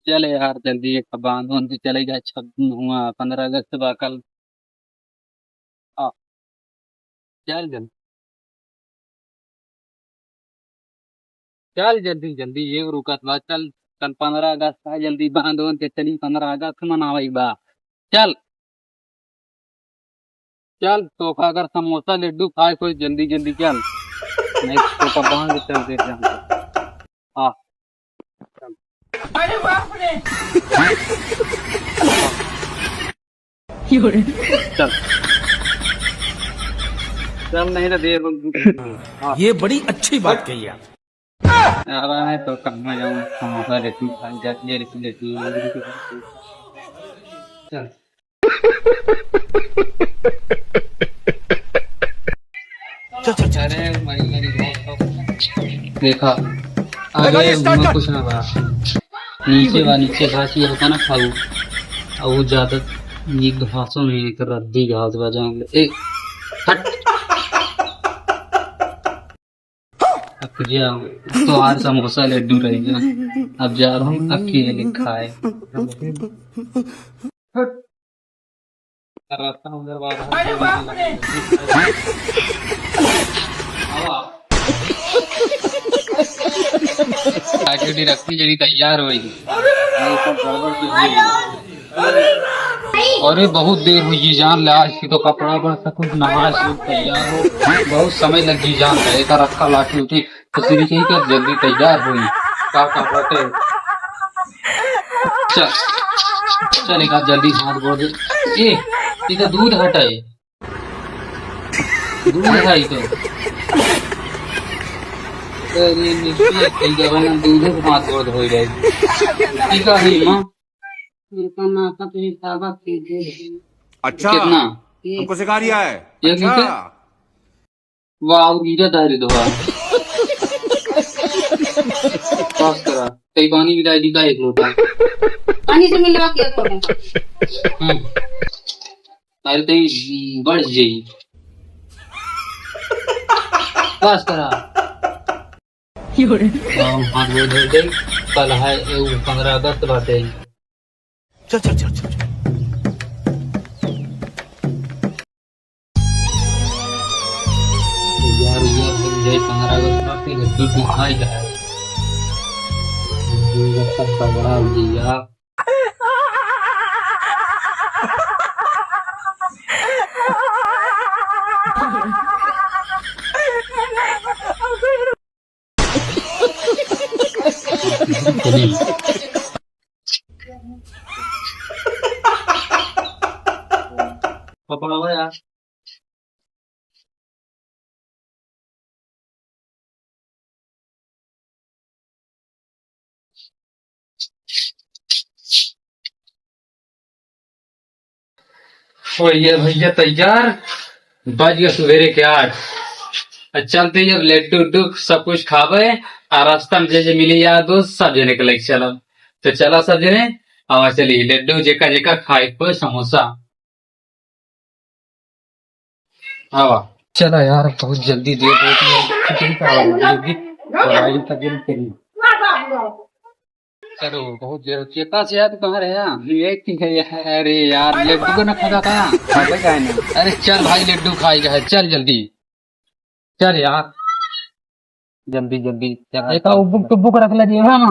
चले यार जल्दी एक बांध उन चले गए 15 अगस्त बा कल। आ, चल जल्दी। चल जल्दी जल्दी ये रुकत बा चल। कल 15 अगस्त है जल्दी बांध उन के चली 15 अगस्त मनावई बा। चल। चल तो अगर समोसा लड्डू खाए कोई जल्दी जल्दी चल। नहीं तो का बांध के चल दे जान तो। हाँ चल। अरे बाप रे। हाँ, चल। चल नहीं तो देर हाँ ये बड़ी अच्छी बात कही आप। आ रहा है तो कहाँ जाऊँ समोसा लड्डू खाई जाती है लड्डू। चल। अरे मरी मरी देखा आगे मैं कुछ ना बा नीचे घास ये होता ना खाऊ और वो ज्यादा ये घासों में एक रद्दी घास बजाऊंगे ए हट। अब जाऊँ तो आज समोसा लड्डू रहेगा। अब जा रहा हूँ अकेले खाए हट। रास्ता उधर अरे बाप रे। आगे रखी जड़ी तैयार हुई अरे बहुत देर हुई जान ले आज की तो कपड़ा बड़ सब कुछ नहा सूख तैयार हो बहुत समय लगी जान रहे का रखा लाठी उठी तो सीधी कही कर जल्दी तैयार हुई का कपड़े चल। चल एक जल्दी हाथ बोल दे ए ये तो दूध हटाए दूध है तो अरे निश्चय कई जगह दूध हाथ बोल हो जाए ठीक है मां कितना कतई ताकत कीजिए अच्छा कितना हमको सिखा रिया है। ये अच्छा कितना वाह गिरा दारी दो पास करा कई पानी की डायरी का एक लोटा पानी से मिलवा के करो। अरे तई बढ़ जाई पास करा हाथ बोल हो जाए कल है 15 अगस्त बाटे चल चल चल चल यार यार हो जाए 15 अगस्त बाटे लड्डू दिखाई जाए सब बड़ा हो गया पकड़ा यार ये भैया तैयार बज गया सवेरे के 8 चलते जब लड्डू उड्डू सब कुछ खावे और रास्ता में जे मिली यार दोस्त सब जने के लग चला तो चला सब जने आवा चली लड्डू जेका जेका खाए कोई समोसा आवा चला यार बहुत जल्दी देर होती है चलो बहुत देर चेता से यार कहाँ रहे अरे यार लड्डू को ना खाता था अरे चल भाई लड्डू खाएगा है चल जल्दी चल यार जल्दी जल्दी एक बुक रख लीजिए ना